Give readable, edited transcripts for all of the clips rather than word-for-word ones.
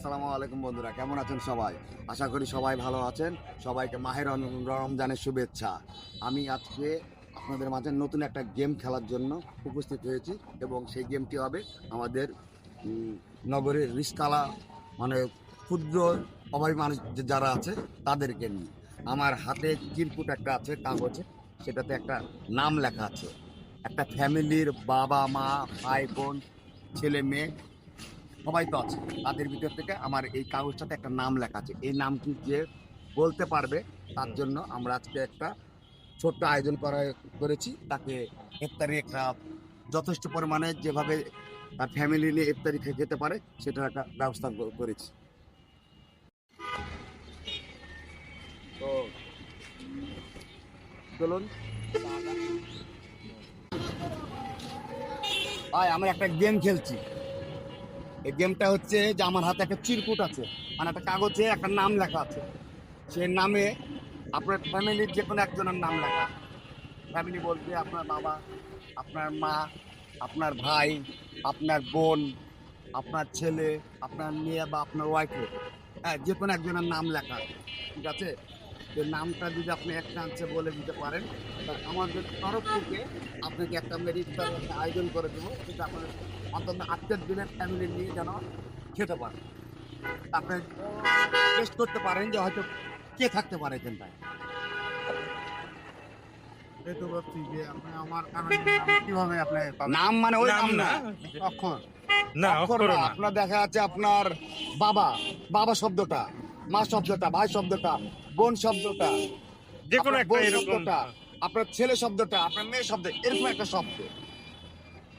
আসসালামু আলাইকুম বন্ধুরা, কেমন আছেন সবাই? আশা করি সবাই ভালো আছেন। সবাইকে মাহে রমজানের শুভেচ্ছা। আমি আজকে আপনাদের মাঝে নতুন একটা গেম খেলার জন্য উপস্থিত হয়েছি এবং সেই গেমটি হবে আমাদের নগরের রিস্কালা মানে ক্ষুদ্র অভাবী মানুষ যারা আছে তাদেরকে নিয়ে। আমার হাতে চিরকুট একটা আছে কাগজে, সেটাতে একটা নাম লেখা আছে। একটা ফ্যামিলির বাবা মা ভাই বোন ছেলে মেয়ে সবাই তো আছে, তাদের ভিতর থেকে আমার এই কাগজটাতে একটা নাম লেখা আছে। এই নামটি যে বলতে পারবে তার জন্য আমরা আজকে একটা ছোট্ট আয়োজন করেছি। তাকে ইফতারি একটা যথেষ্ট পরিমাণে যেভাবে তার ফ্যামিলি নিয়ে ইফতারি খেতে পারে সেটার একটা ব্যবস্থা করেছি। তো চলুন ভাই, আমরা একটা গেম খেলছি। এই গেমটা হচ্ছে যে আমার হাতে একটা চিরকুট আছে, মানে একটা কাগজে একটা নাম লেখা আছে। সেই নামে আপনার ফ্যামিলির যে কোনো একজনের নাম লেখা। ফ্যামিলি বলতে আপনার বাবা, আপনার মা, আপনার ভাই, আপনার বোন, আপনার ছেলে, আপনার মেয়ে বা আপনার ওয়াইফের, হ্যাঁ, যে কোনো একজনের নাম লেখা, ঠিক আছে? যে নামটা যদি আপনি এক চান্সে বলে দিতে পারেন, তা আমাদের তরফ থেকে আপনাকে একটা আমরা ইফতারের একটা আয়োজন করে দেবো, সেটা আপনার অন্তত আজকের দিনের ফ্যামিলি নিয়ে যেন খেতে পারেন। আপনি টেস্ট করতে পারেন যে হয়তো কে থাকতে পারে এখানটায়। কিভাবে আপনার নাম মানে ওই নাম না, অক্ষর না অক্ষর অক্ষর না। না। আপনার দেখা যাচ্ছে আপনার বাবা, বাবা শব্দটা, মা শব্দটা, ভাই শব্দটা, বোন শব্দটা, যে কোনো আপনার একটা বোন এরকম শব্দটা, আপনার ছেলে শব্দটা, আপনার মেয়ে শব্দ, এরকম একটা শব্দ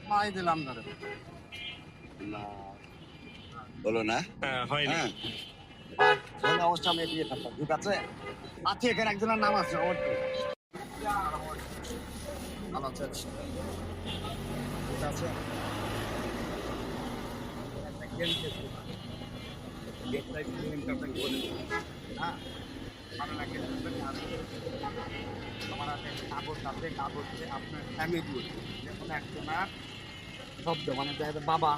মাই দিলাম ধরে বলো না। হ্যাঁ, হয়নি। হ্যাঁ, তাহলে অবশ্যই আমি এগিয়ে থাকতাম, ঠিক আছে? আছে এখানে একজনের নাম আছে অবশ্যই। ভালো আছে, ঠিক আছে। একটা গেম খেলছি, গেমটা আপনাকে বলে দিই। হ্যাঁ, ভালো লাগে। আমার হাতে একটা কাগজ আছে, কাগজে আপনার ফ্যামিলি যে কোনো একজনের শব্দ, মানে দেখা যায় বাবা,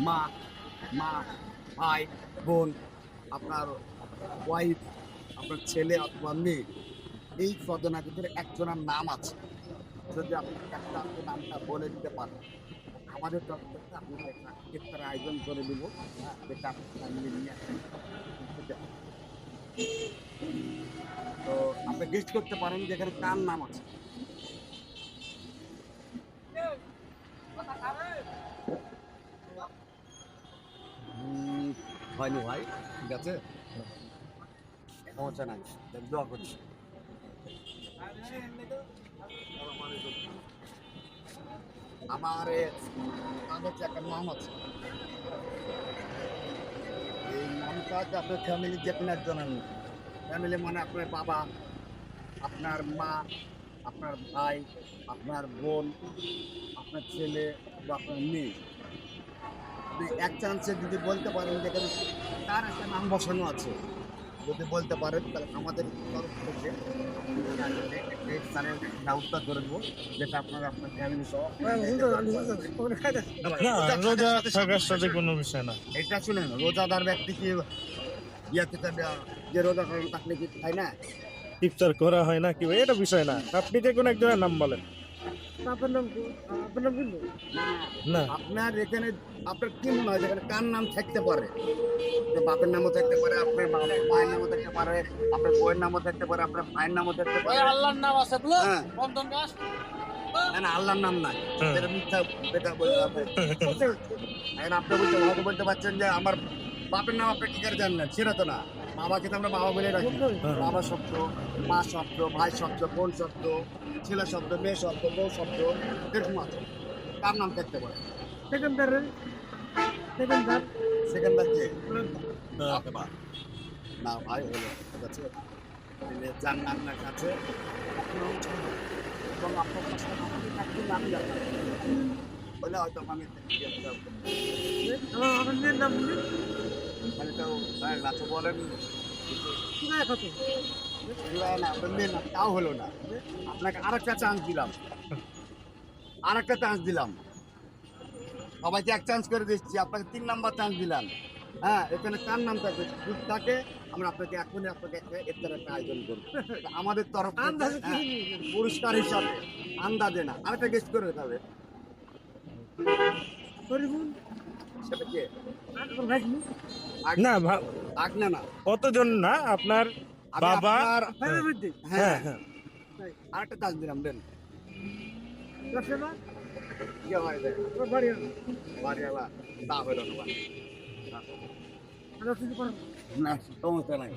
মা, মা, ভাই, বোন, আপনার ওয়াইফ, আপনার ছেলে অথবা মেয়ে, এই ছজনের ভিতরে একজনের নাম আছে। যদি আপনি একটা আপনি নামটা বলে দিতে পারেন, আমাদের তরফ থেকে আপনাকে একটা ইফতারের আয়োজন করে দেবো, হ্যাঁ, যেটা আপনি ফ্যামিলি নিয়ে খেতে পারেন। তো আপনি গেস্ট করতে পারেন যে এখানে কার নাম আছে। হয়নি ভাই, ঠিক আছে, সমস্যা নাই, দোয়া করি। আমার কাগজে একটা নাম আছে। এই নামটা হচ্ছে আপনার ফ্যামিলির যে কোনো একজনের নাম। ফ্যামিলি মানে আপনার বাবা, আপনার মা, আপনার ভাই, আপনার বোন, আপনার ছেলে বা আপনার মেয়ে। আপনি এক চান্সে যদি বলতে পারেন যেখানে তার একটা নাম বসানো আছে, যদি বলতে পারেন তাহলে আমাদের তরফ থেকে এই স্থানের ব্যবস্থা করে দেবো, যেটা আপনারা আপনার ফ্যামিলি সহ। না, রোজা থাকার সাথে কোনো বিষয় না। এটা শুনেন, রোজাদার ব্যক্তি কি ইয়ে থেকে যে রোজা করেন তাকে কি খায় না? ইফতার করা হয় না কি ভাই, এটা বিষয় না। আপনি যে কোনো একজনের নাম বলেন। না, আপনার এখানে আপনার কি মনে হয় যেখানে কার নাম থাকতে পারে? যে বাপের নামও থাকতে পারে, আপনার মায়ের নামও থাকতে পারে, আপনার বউয়ের নামও থাকতে পারে, আপনার ভাইয়ের নামও থাকতে পারে। আল্লাহর নাম আছে বলে হ্যাঁ, বন্ধন গাছ না না, আল্লাহর নাম নাই, হ্যাঁ। এটা মিথ্যা, এটা বলতে হবে। এখন আপনি হয়তো বলতে পারছেন যে আমার বাপের নাম আপনি কি করে জানলেন, সেটা তো না। বাবাকে তো আমরা বাবা বলে রাখি। বাবা শব্দ, মা শব্দ, ভাই শব্দ, বোন শব্দ, ছেলে শব্দ, মেয়ে শব্দ, বউ শব্দ, এরকম আছে। কার নাম থাকতে পারে? সেকেন্ডার কে? বাবা। না ভাই, হলো, ঠিক আছে। যার নাম লেখা আছে এবং আপনার কাছে আমাদের চাকরির নাম লেখা বলে হয়তো আমি মানে তো রাতে বলেন না, আপনার মেয়ের নাম তাও হলো না। আপনাকে আরেকটা চান্স দিলাম, আরেকটা চান্স দিলাম। সবাইকে এক চান্স করে দিচ্ছি, আপনাকে 3 নাম্বার চান্স দিলাম। হ্যাঁ, এখানে কার নাম থাকবে যদি থাকে আমরা আপনাকে এখনই আপনাকে ইফতারের একটা আয়োজন করবো আমাদের তরফ থেকে, আন্দাজে কি হ্যাঁ, নিয়ে গেল? পুরস্কার হিসাবে। আন্দাজে না, আরেকটা গেস্ট করে দেবে করিবুল সেটা কে আর ওর ভাগ্নি না আগনা না কতজন না আপনার আমি বাবা আপনার, ফেরার মধ্যে হ্যাঁ হ্যাঁ হ্যাঁ আরেকটা তাজ দিলাম দেন ব্যবসা কি হয় দেন ওর বাড়ি আছে। বাড়িওয়ালা তা হইল না আর ওর কিছু করার নেই। না সমস্যা নাই